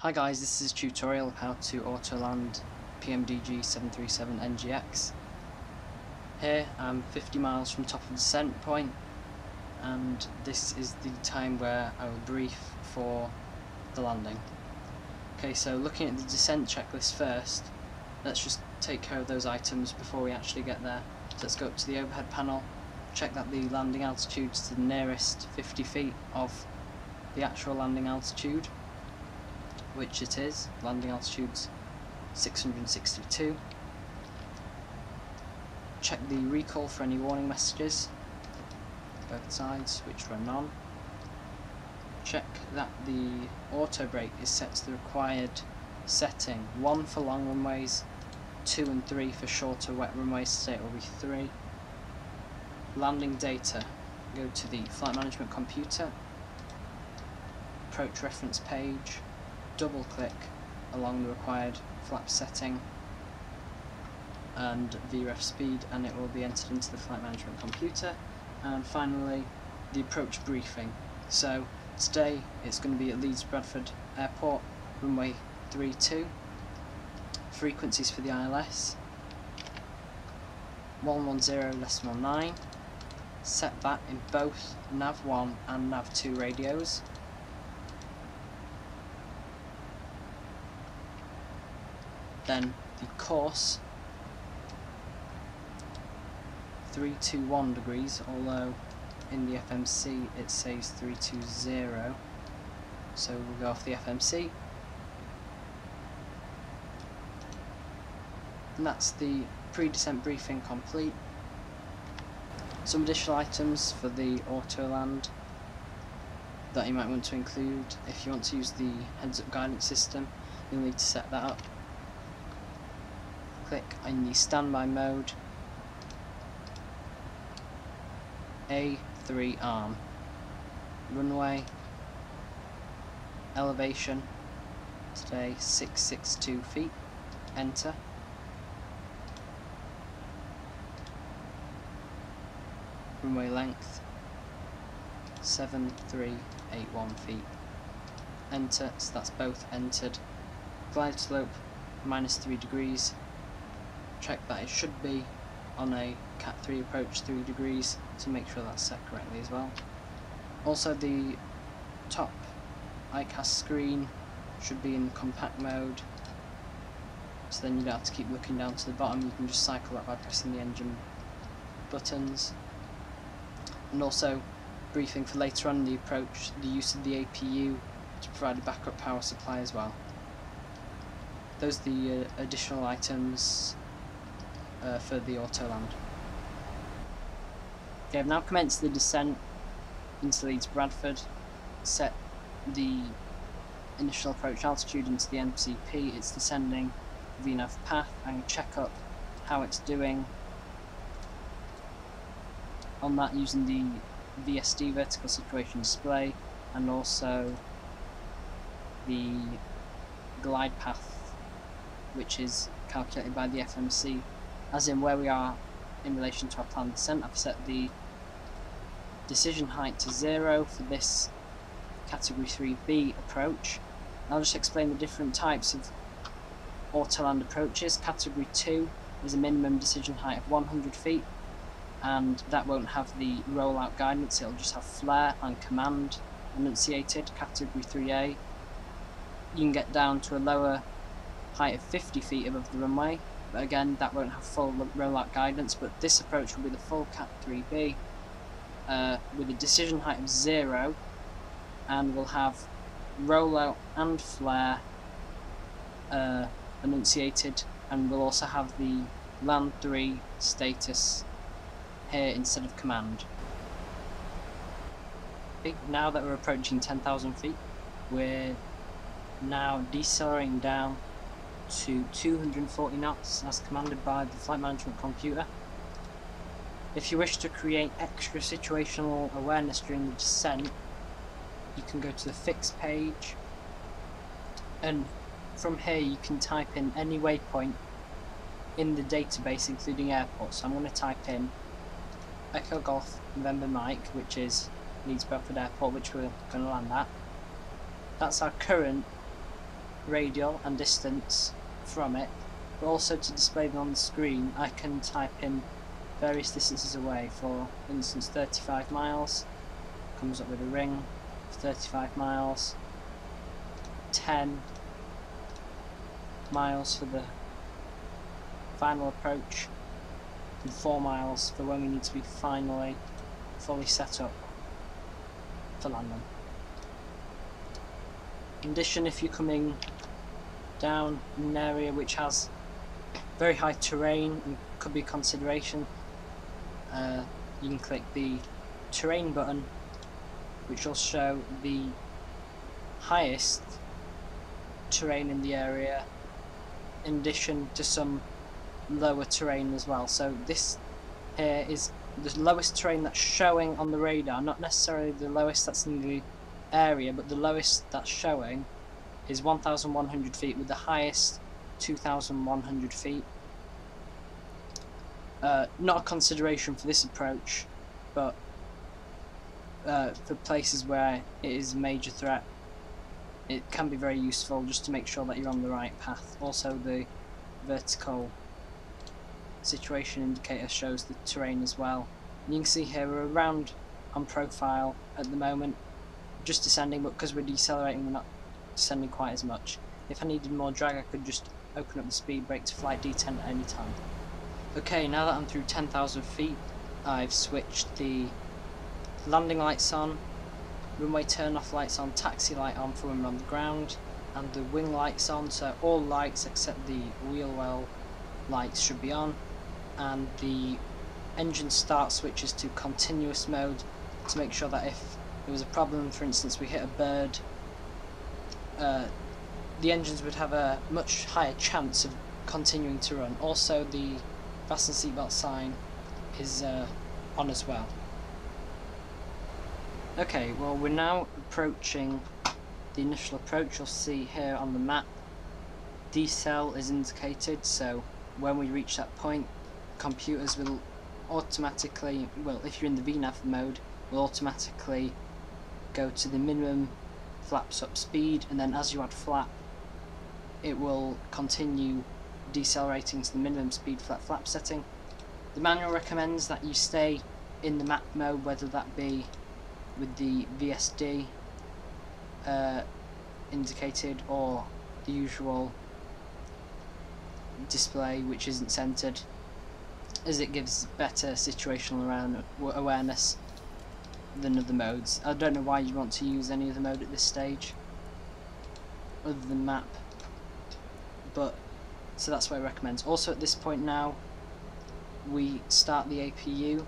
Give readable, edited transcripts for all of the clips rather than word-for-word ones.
Hi guys, this is a tutorial of how to Autoland PMDG 737 NGX. Here I'm 50 miles from top of descent point, and this is the time where I will brief for the landing. Okay, so looking at the descent checklist first, let's just take care of those items before we actually get there. So let's go up to the overhead panel, check that the landing altitude is to the nearest 50 feet of the actual landing altitude, which it is. Landing altitude's 662. Check the recall for any warning messages, both sides, which were none. Check that the auto brake is set to the required setting, 1 for long runways, 2 and 3 for shorter wet runways. Today it will be 3. Landing data, go to the flight management computer, approach reference page, double click along the required flap setting and VREF speed, and it will be entered into the flight management computer. And finally, the approach briefing. So today it's going to be at Leeds Bradford Airport, runway 32. Frequencies for the ILS 110 less than 19. Set that in both nav1 and nav2 radios. Then the course 321 degrees, although in the FMC it says 320, so we'll go off the FMC. And that's the pre-descent briefing complete. Some additional items for the Autoland that you might want to include: if you want to use the heads-up guidance system, you'll need to set that up. Click in the standby mode, A3 arm, runway, elevation, today 662 feet, enter. Runway length 7381 feet, enter. So that's both entered. Glide slope -3 degrees. Check that it should be on a Cat 3 approach 3 degrees, to make sure that's set correctly as well. Also, the top ICAS screen should be in compact mode, so then you don't have to keep looking down to the bottom. You can just cycle that by pressing the engine buttons. And also, briefing for later on in the approach, the use of the APU to provide a backup power supply as well. Those are the additional items for the Autoland. Okay, I've now commenced the descent into Leeds Bradford, set the initial approach altitude into the MCP. It's descending VNAV path, and check up how it's doing on that using the VSD vertical situation display, and also the glide path, which is calculated by the FMC, as in where we are in relation to our planned descent. I've set the decision height to 0 for this category 3B approach. I'll just explain the different types of Autoland approaches. Category 2 is a minimum decision height of 100 feet, and that won't have the rollout guidance, it'll just have flare and command enunciated. Category 3A, you can get down to a lower height of 50 feet above the runway, but again that won't have full rollout guidance. But this approach will be the full Cat 3B with a decision height of 0, and will have rollout and flare enunciated, and we'll also have the land 3 status here instead of command. Okay, now that we're approaching 10,000 feet, we're now decelerating down to 240 knots as commanded by the flight management computer. If you wish to create extra situational awareness during the descent, you can go to the fix page, and from here you can type in any waypoint in the database including airports. So I'm going to type in Echo Golf November Mike, which is Leeds Bradford Airport, which we're going to land at. That's our current radial and distance from it, but also to display them on the screen I can type in various distances away. For instance, 35 miles comes up with a ring for 35 miles, 10 miles for the final approach, and 4 miles for when we need to be finally fully set up for landing. In addition, if you're coming down an area which has very high terrain and could be a consideration, you can click the terrain button, which will show the highest terrain in the area, in addition to some lower terrain as well. So this here is the lowest terrain that's showing on the radar, not necessarily the lowest that's in the area, but the lowest that's showing is 1,100 feet, with the highest 2,100 feet. Not a consideration for this approach, but for places where it is a major threat, it can be very useful just to make sure that you're on the right path. Also, the vertical situation indicator shows the terrain as well. And you can see here we're around on profile at the moment, just descending, but because we're decelerating we're not descending quite as much. If I needed more drag I could just open up the speed brake to flight detent at any time. Okay, now that I'm through 10,000 feet, I've switched the landing lights on, runway turn off lights on, taxi light on for when we're on the ground, and the wing lights on, so all lights except the wheel well lights should be on, and the engine start switches to continuous mode to make sure that if there was a problem, for instance we hit a bird, the engines would have a much higher chance of continuing to run. Also, the fasten seatbelt sign is on as well. Okay, well we're now approaching the initial approach. You'll see here on the map decel is indicated, so when we reach that point computers will automatically, well if you're in the VNAV mode, will automatically go to the minimum flaps up speed, and then as you add flap it will continue decelerating to the minimum speed flap setting. The manual recommends that you stay in the map mode, whether that be with the VSD indicated or the usual display which isn't centered, as it gives better situational awareness than other modes. I don't know why you want to use any other mode at this stage other than map, but so that's what it recommends. Also at this point now we start the APU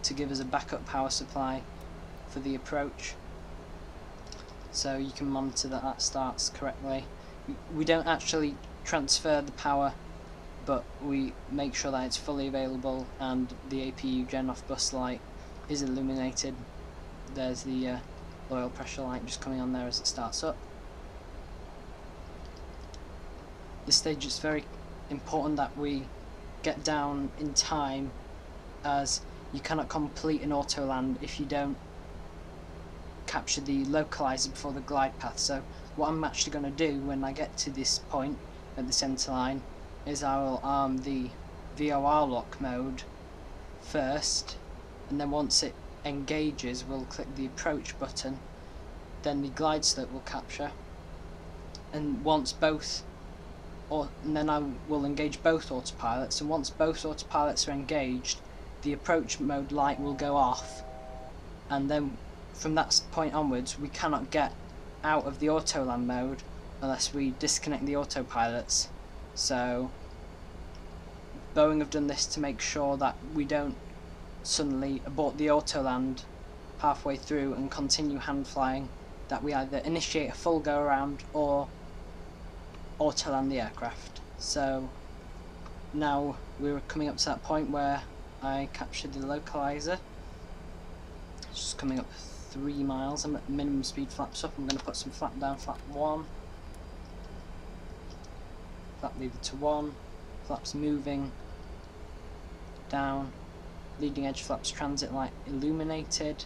to give us a backup power supply for the approach, so you can monitor that that starts correctly. We don't actually transfer the power, but we make sure that it's fully available and the APU gen off bus light is illuminated. There's the oil pressure light just coming on there as it starts up. This stage it's very important that we get down in time, as you cannot complete an Autoland if you don't capture the localizer before the glide path. So what I'm actually going to do when I get to this point at the centre line is I will arm the VOR lock mode first, and then once it engages we'll click the approach button, then the glide slope will capture, and once both and then I will engage both autopilots, and once both autopilots are engaged the approach mode light will go off, and then from that point onwards we cannot get out of the Autoland mode unless we disconnect the autopilots. So Boeing have done this to make sure that we don't suddenly abort the Autoland halfway through and continue hand flying, that we either initiate a full go around or Autoland the aircraft. So now we're coming up to that point where I captured the localizer. It's just coming up 3 miles. I'm at minimum speed flaps up. I'm going to put some flap down, flap 1, flap lever to 1, flaps moving down, leading edge flaps transit light illuminated,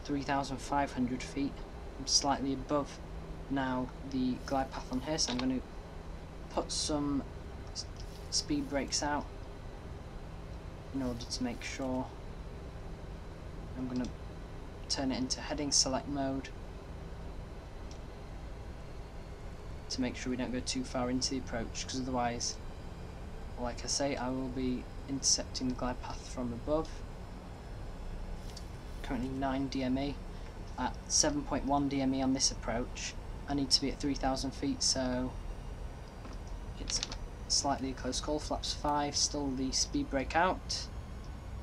3,500 feet. I'm slightly above now the glide path on here, so I'm going to put some speed brakes out in order to make sure. I'm going to turn it into heading select mode to make sure we don't go too far into the approach, because otherwise, like I say, I will be intercepting the glide path from above. Currently 9 DME. At 7.1 DME on this approach, I need to be at 3,000 feet, so it's slightly a close call. Flaps 5, still the speed brake out.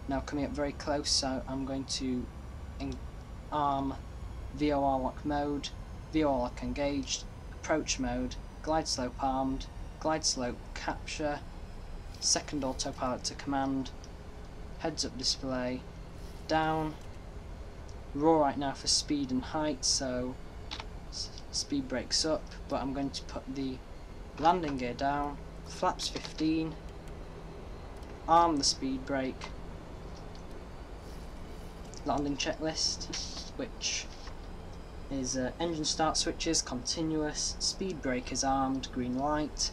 Now coming up very close, so I'm going to arm VOR lock mode, VOR lock engaged, approach mode, glide slope armed, glide slope capture, second autopilot to command, heads up display, down, raw right now for speed and height, so speed brakes up, but I'm going to put the landing gear down, flaps 15, arm the speed brake, landing checklist, which is engine start switches, continuous, speed brake is armed, green light,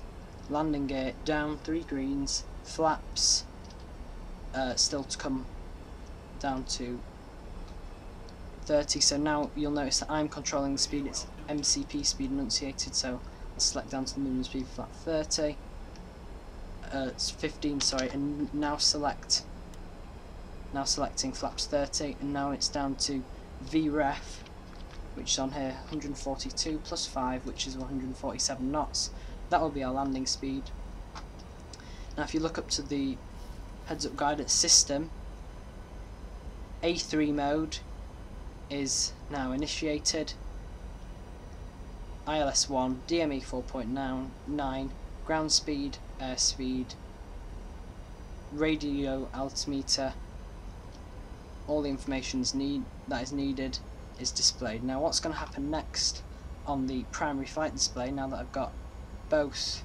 landing gear down, 3 greens, flaps still to come down to 30, so now you'll notice that I'm controlling the speed. It's MCP speed enunciated, so I'll select down to the minimum speed flap 30, it's 15, sorry, and now selecting flaps 30, and now it's down to VREF, which is on here 142 plus 5, which is 147 knots. That will be our landing speed. Now if you look up to the heads up guidance system, A3 mode is now initiated, ILS1, DME 4.9, ground speed, airspeed, radio altimeter, all the information that is needed is displayed. Now what's going to happen next on the primary flight display, now that I've got both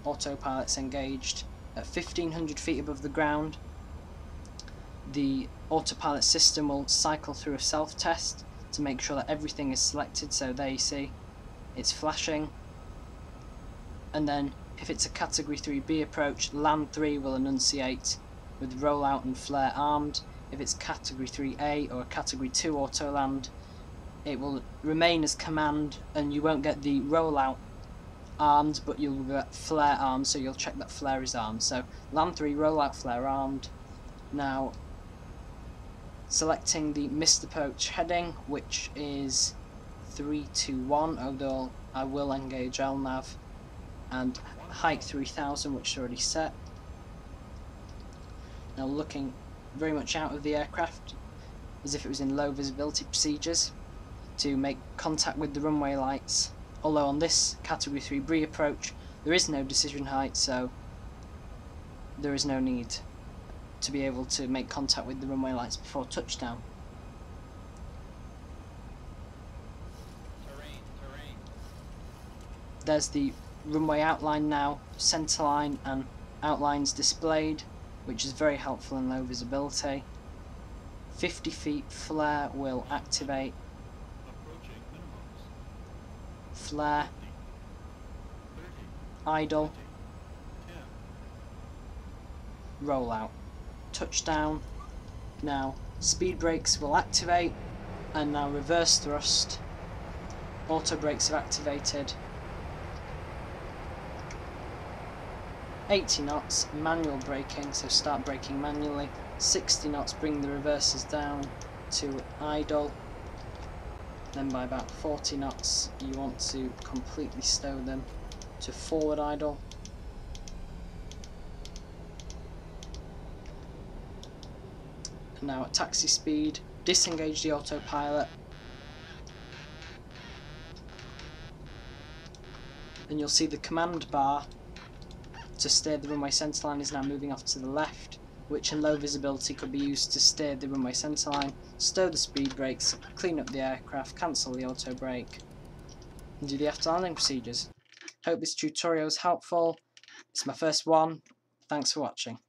autopilots engaged at 1500 feet above the ground, the autopilot system will cycle through a self-test to make sure that everything is selected. So there you see it's flashing, and then if it's a category 3B approach, land 3 will enunciate with rollout and flare armed. If it's category 3A or a category 2 Autoland, it will remain as command, and you won't get the rollout armed, but you'll get flare armed, so you'll check that flare is armed. So land 3, rollout, flare armed. Now selecting the missed approach heading, which is 321, although I will engage LNAV, and height 3000, which is already set. Now looking very much out of the aircraft as if it was in low visibility procedures to make contact with the runway lights, although on this category 3B approach there is no decision height, so there is no need to be able to make contact with the runway lights before touchdown. Terrain. There's the runway outline now, centerline and outlines displayed, which is very helpful in low visibility. 50 feet flare will activate. Approaching minimums. Flare, 30, idle, 10. rollout, touchdown. Now speed brakes will activate, and now reverse thrust. Auto brakes are activated. 80 knots, manual braking, so start braking manually. 60 knots, bring the reversers down to idle. Then by about 40 knots you want to completely stow them to forward idle. And now at taxi speed, disengage the autopilot, and you'll see the command bar to steer the runway centerline is now moving off to the left, which in low visibility could be used to steer the runway centerline, stow the speed brakes, clean up the aircraft, cancel the auto brake, and do the after landing procedures. Hope this tutorial was helpful. It's my first one. Thanks for watching.